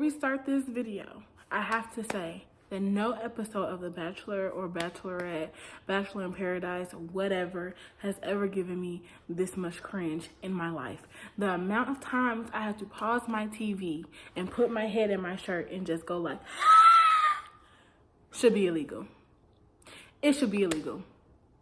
we start this video, I have to say that no episode of The Bachelor or Bachelorette, Bachelor in Paradise, whatever, has ever given me this much cringe in my life. The amount of times I have to pause my TV and put my head in my shirt and just go like, should be illegal. It should be illegal.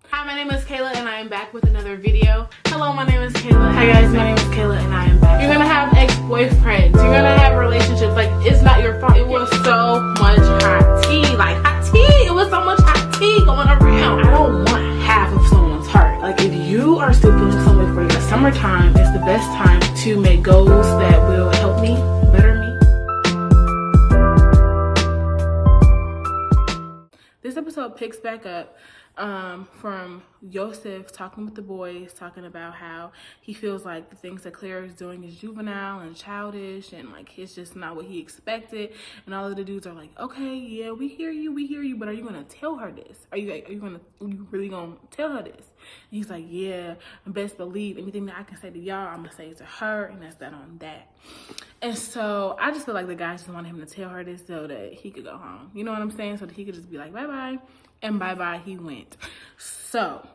Hi, my name is Kayla and I am back with another video. Hello, my name is Kayla. Hi guys, my name is Kayla and I am back. You're gonna have ex-boyfriends. You're gonna have relationships. Like, it's not your fault. It was so much hot tea. Like, hot tea. It was so much hot tea going around. I don't want half of someone's heart. Like, if you are still feeling something for the summertime, it's the best time to make goals that will help me, better me. This episode picks back up from Yosef talking with the boys, talking about how he feels like the things that Claire is doing is juvenile and childish and like it's just not what he expected. And all of the dudes are like, okay, yeah, we hear you, but are you gonna tell her this? Are you really gonna tell her this? And he's like, yeah, and best believe anything that I can say to y'all, I'm gonna say it to her, and that's that on that. And so I just feel like the guys just wanted him to tell her this so that he could go home. You know what I'm saying? So that he could just be like, bye-bye. And bye-bye, he went. So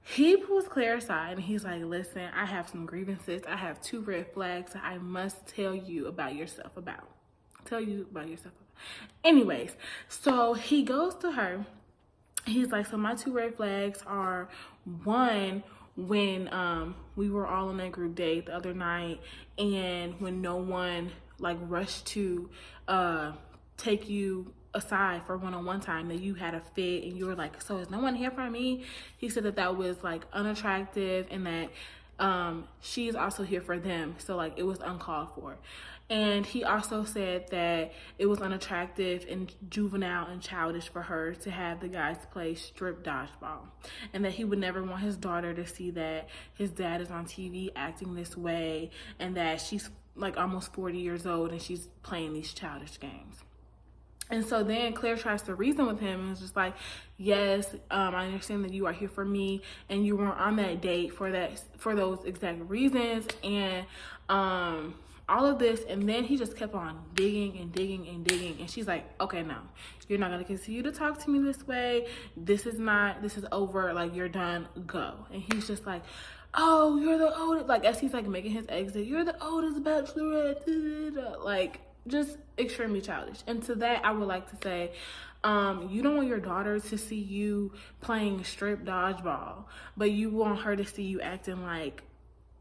he pulls Claire aside and he's like, listen, I have some grievances. I have 2 red flags that I must tell you about yourself about. Anyways, so he goes to her. He's like, so my 2 red flags are, one, when we were all on that group date the other night and when no one like rushed to take you aside for one-on-one time, that you had a fit and you were like, so is no one here for me? He said that was like unattractive and that she's also here for them, so like it was uncalled for. And he also said that it was unattractive and juvenile and childish for her to have the guys play strip dodgeball, and that he would never want his daughter to see that his dad is on TV acting this way and that she's like almost 40 years old and she's playing these childish games. And so then Claire tries to reason with him and is just like, yes, I understand that you are here for me and you weren't on that date for those exact reasons and all of this. And then he just kept on digging. And she's like, okay, no, you're not going to continue to talk to me this way. This is over. Like, you're done. Go. And he's just like, oh, you're the oldest. Like, as he's like making his exit, you're the oldest bachelorette. Like, just extremely childish. And to that, I would like to say, you don't want your daughter to see you playing strip dodgeball, but you want her to see you acting like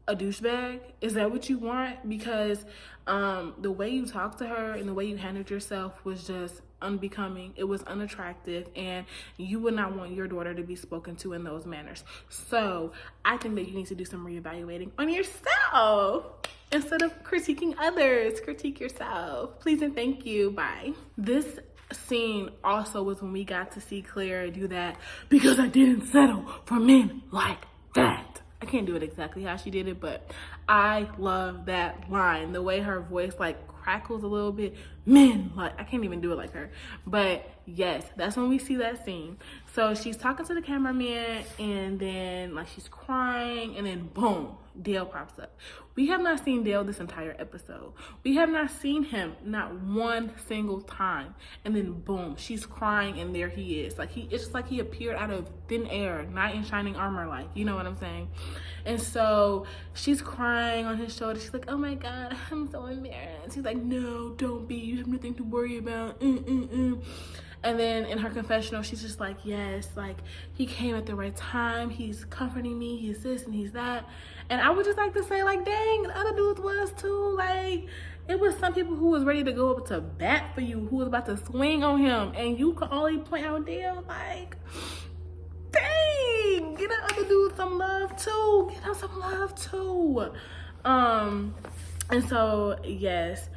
a douchebag? Is that what you want? Because the way you talked to her and the way you handled yourself was just unbecoming. It was unattractive, and you would not want your daughter to be spoken to in those manners. So I think that you need to do some reevaluating on yourself. Instead of critiquing others, critique yourself. Please and thank you. Bye. This scene also was when we got to see Claire do that because I didn't settle for men like that. I can't do it exactly how she did it, but I love that line. The way her voice like crackles a little bit. Men, like, I can't even do it like her. But yes, that's when we see that scene. So she's talking to the cameraman and then like she's crying and then boom, Dale pops up. We have not seen Dale this entire episode. We have not seen him not one single time. And then boom, she's crying and there he is. Like it's just like he appeared out of thin air, knight in shining armor, like, you know what I'm saying? And so she's crying on his shoulder. She's like, oh my God, I'm so embarrassed. He's like, no, don't be. You have nothing to worry about. And then in her confessional, she's just like, yes, like he came at the right time. He's comforting me. He's this and he's that. And I would just like to say, like, dang, the other dudes was too. Like, it was some people who was ready to go up to bat for you, who was about to swing on him, and you could only point out Dale. Like, dang, get that other dude some love too. Get him some love too. And so yes.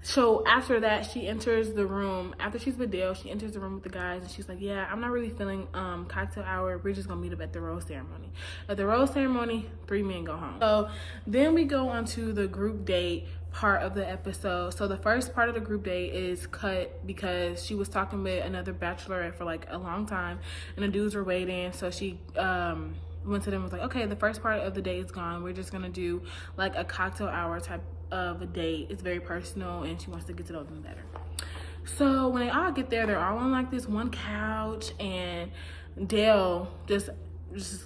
So after that, she enters the room. After she's with Dale, she enters the room with the guys and she's like, yeah, I'm not really feeling cocktail hour. We're just gonna meet up at the rose ceremony. At the rose ceremony, 3 men go home. So then we go on to the group date part of the episode. So the first part of the group date is cut because she was talking with another bachelorette for like a long time and the dudes were waiting. So she went to them and was like, okay, the first part of the day is gone. We're just gonna do like a cocktail hour type of a date. It's very personal and she wants to get to know them better. So when they all get there, they're all on like this one couch, and Dale just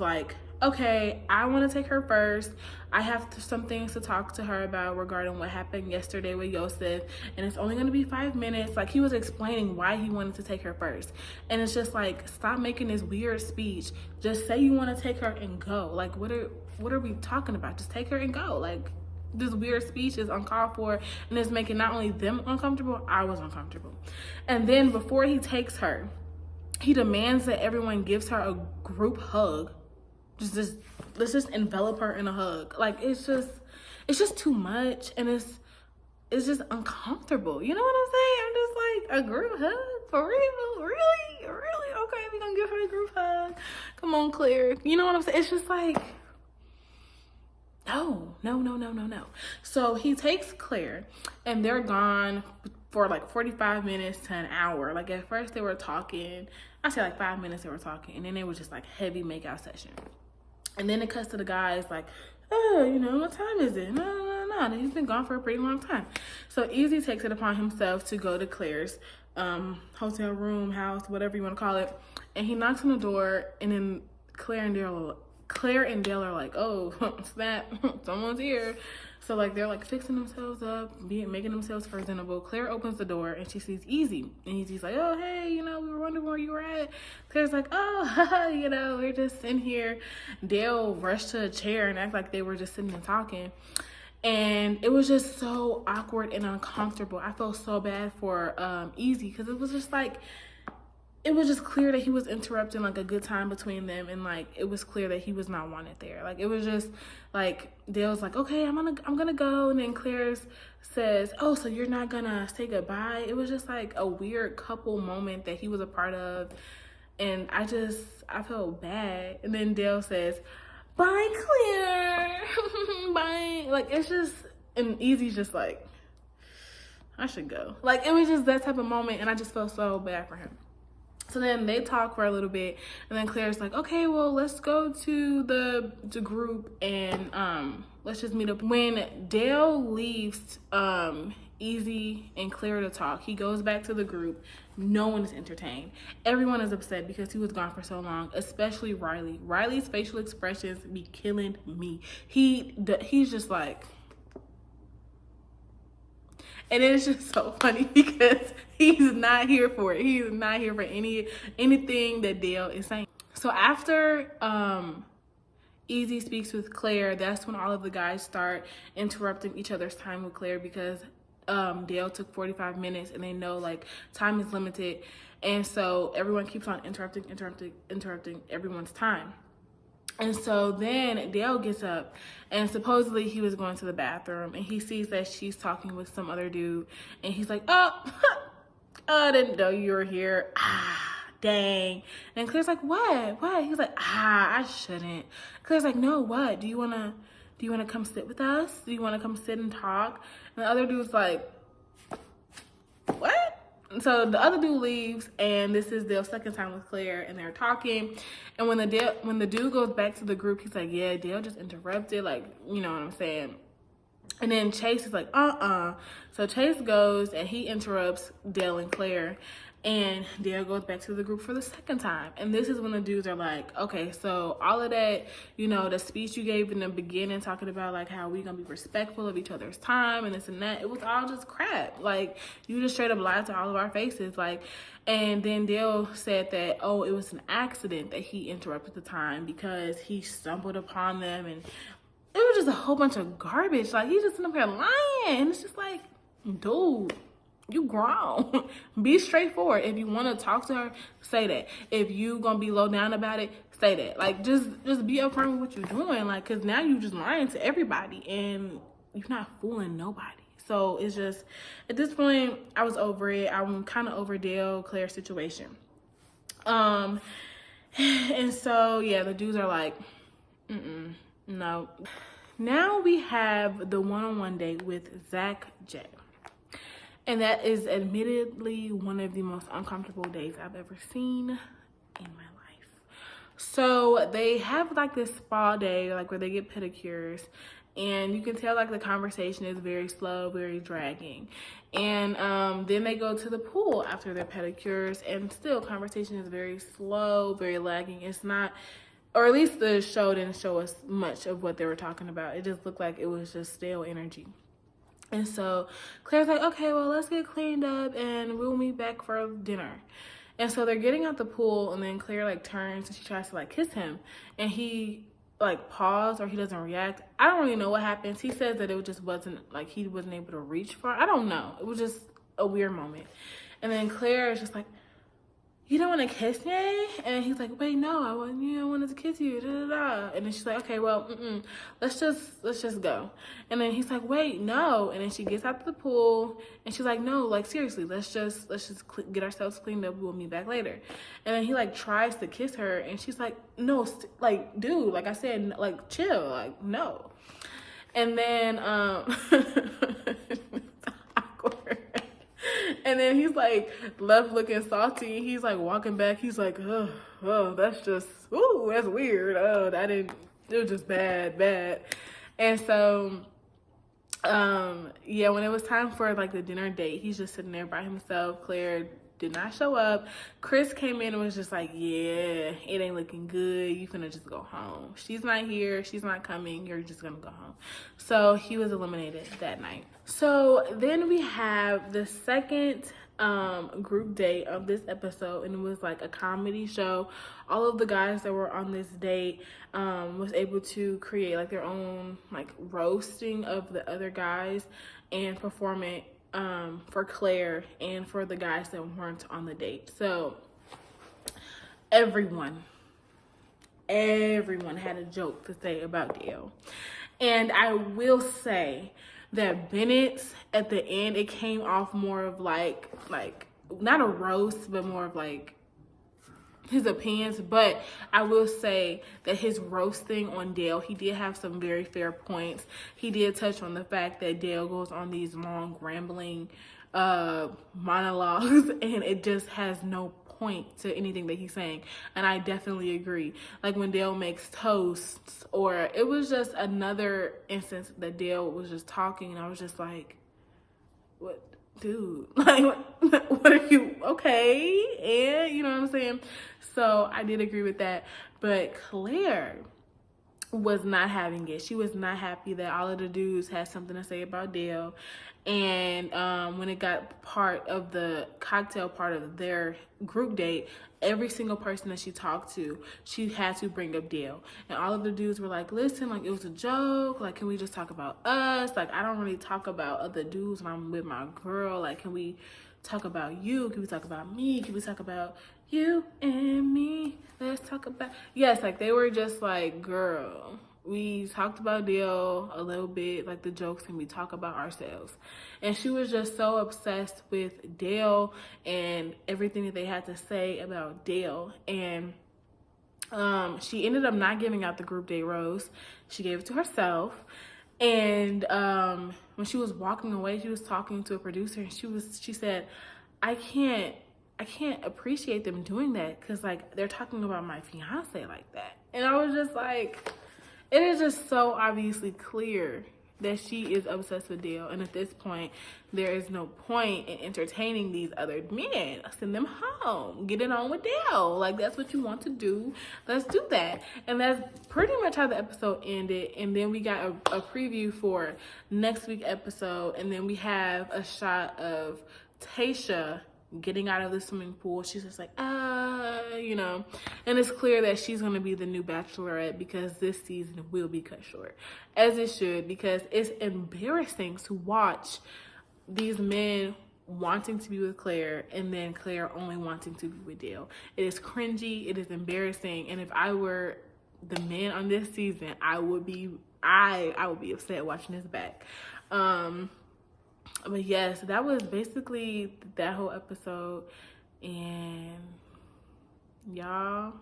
like, okay, I want to take her first. I have some things to talk to her about regarding what happened yesterday with Yosef, and it's only going to be 5 minutes. Like, he was explaining why he wanted to take her first, and it's just like, stop making this weird speech. Just say you want to take her and go. Like, what are we talking about? Just take her and go. Like, this weird speech is uncalled for, and it's making not only them uncomfortable, I was uncomfortable. And then before he takes her, he demands that everyone gives her a group hug. Let's just envelop her in a hug. Like, it's just too much, and it's just uncomfortable. You know what I'm saying? I'm just like, a group hug? For real? Really? Okay, we're gonna give her a group hug. Come on, Claire. You know what I'm saying? It's just like, no. So he takes Claire, and they're gone for like 45 minutes to an hour. Like, at first they were talking, I say like 5 minutes they were talking, and then they were just like heavy makeout session. And then it cuts to the guys like, oh, you know, what time is it? No. He's been gone for a pretty long time. So Easy takes it upon himself to go to Claire's hotel room, house, whatever you want to call it. And he knocks on the door, and then Claire and Dale are like, oh, snap, someone's here. So like, they're like fixing themselves up, making themselves presentable. Claire opens the door and she sees Easy, and Easy's like, oh, hey, you know, we were wondering where you were at. Claire's like, oh, you know, we're just sitting here. Dale rushed to a chair and act like they were just sitting and talking. And it was just so awkward and uncomfortable. I felt so bad for Easy, because it was just like, it was just clear that he was interrupting like a good time between them, and like, it was clear that he was not wanted there. Like, it was just like, Dale's like, okay, I'm gonna go, and then Claire says, oh, so you're not gonna say goodbye? It was just like a weird couple moment that he was a part of, and I felt bad. And then Dale says, bye, Claire. Bye. Like, it's just, and Easy's just like, I should go. Like, it was just that type of moment, and I just felt so bad for him. So then they talk for a little bit, and then Claire's like, okay, well, let's go to the group, and let's just meet up. When Dale leaves Easy and Claire to talk, he goes back to the group. No one is entertained. Everyone is upset because he was gone for so long, especially Riley. Riley's facial expressions be killing me. He's just like, and it's just so funny because he's not here for it. He's not here for anything that Dale is saying. So after Easy speaks with Claire, that's when all of the guys start interrupting each other's time with Claire, because Dale took 45 minutes and they know like time is limited. And so everyone keeps on interrupting everyone's time. And so then Dale gets up, and supposedly he was going to the bathroom, and he sees that she's talking with some other dude, and he's like, oh, I didn't know you were here. Dang. And Claire's like, what? He's like, I shouldn't. Claire's like, no, what? Do you wanna come sit with us? Do you wanna come sit and talk? And the other dude's like, what? So the other dude leaves, and this is Dale's second time with Claire, and they're talking. And when the dude goes back to the group, he's like, yeah, Dale just interrupted, like, you know what I'm saying. And then Chase is like, So Chase goes, and he interrupts Dale and Claire, and Dale goes back to the group for the second time. And this is when the dudes are like, okay, so all of that, you know, the speech you gave in the beginning talking about like how we gonna be respectful of each other's time and this and that, it was all just crap. Like, you just straight up lied to all of our faces. Like, and then Dale said that, oh, it was an accident that he interrupted the time because he stumbled upon them, and it was just a whole bunch of garbage. Like, he's just sitting up here lying. And it's just like, dude, you grown. Be straightforward. If you want to talk to her, say that. If you gonna be low down about it, say that. Like, just be upfront with what you're doing. Like, because now you just lying to everybody, and you're not fooling nobody. So it's just, at this point, I was over it. I'm kind of over Dale Claire situation. And so yeah, the dudes are like, no. Now we have the one-on-one date with Zach J. And that is admittedly one of the most uncomfortable dates I've ever seen in my life. So they have like this spa day, like where they get pedicures, And you can tell like the conversation is very slow, very dragging. And then they go to the pool after their pedicures, and still conversation is very slow, very lagging. It's not, or at least the show didn't show us much of what they were talking about. It just looked like it was just stale energy. And so Claire's like, okay, well, let's get cleaned up and we'll meet back for dinner. And so they're getting out the pool, and then Claire like turns and she tries to like kiss him, and he like paused, or he doesn't react. I don't really know what happens. He says that it just wasn't like he wasn't able to reach for her. I don't know. It was just a weird moment. And then Claire is just like, you don't want to kiss me? And he's like, wait, no, I wanted to kiss you. Da, da, da. And then she's like, okay, well, let's just go. And then he's like, wait, no. And then she gets out to the pool, and she's like, no, like seriously, let's just get ourselves cleaned up. We'll meet back later. And then he like tries to kiss her, and she's like, no, like, dude, like I said, like chill, like no. And then awkward. And then he's like left looking salty. He's like walking back. He's like, oh, that's just, ooh, that's weird. Oh, it was just bad. And so, yeah, when it was time for like the dinner date, he's just sitting there by himself. Claire did not show up. Chris came in and was just like, yeah, it ain't looking good. You finna just go home. She's not here. She's not coming. You're just gonna go home. So he was eliminated that night. So then we have the second group date of this episode, and it was like a comedy show. All of the guys that were on this date was able to create like their own like roasting of the other guys and perform it for Claire and for the guys that weren't on the date. So everyone had a joke to say about Dale. And I will say that Bennett's at the end, it came off more of like not a roast, but more of like his opinions. But I will say that his roasting on Dale, he did have some very fair points. He did touch on the fact that Dale goes on these long rambling monologues, and it just has no point to anything that he's saying. And I definitely agree. Like when Dale makes toasts, or it was just another instance that Dale was just talking, and I was just like, what, dude, like what are you, okay? And you know what I'm saying? So I did agree with that. But Claire was not having it. She was not happy that all of the dudes had something to say about Dale. And when it got part of the cocktail part of their group date, every single person that she talked to, she had to bring up Dale. And all of the dudes were like, listen, like it was a joke. Like, can we just talk about us? Like, I don't really talk about other dudes when I'm with my girl. Like, can we talk about you? Can we talk about me? Can we talk about you and me? Let's talk about, yes, like they were just like, girl, we talked about Dale a little bit, like the jokes, and we talk about ourselves. And she was just so obsessed with Dale and everything that they had to say about Dale. And she ended up not giving out the group date rose. She gave it to herself. And when she was walking away, she was talking to a producer, and she said, I can't appreciate them doing that, because like they're talking about my fiance like that. And I was just like, it is just so obviously clear that she is obsessed with Dale. And at this point, there is no point in entertaining these other men. Send them home. Get it on with Dale. Like, that's what you want to do. Let's do that. And that's pretty much how the episode ended. And then we got a preview for next week's episode. And then we have a shot of Tayshia getting out of the swimming pool. She's just like, you know, and it's clear that she's going to be the new Bachelorette, because this season will be cut short, as it should, because it's embarrassing to watch these men wanting to be with Claire and then Claire only wanting to be with Dale. It is cringy. It is embarrassing. And if I were the men on this season, I would be upset watching this back. But yes, that was basically that whole episode. And y'all,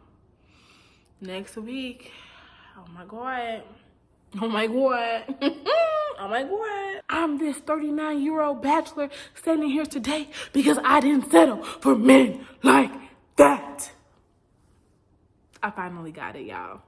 next week, oh my god, oh my god, I'm this 39-year-old bachelor standing here today because I didn't settle for men like that. I finally got it, y'all.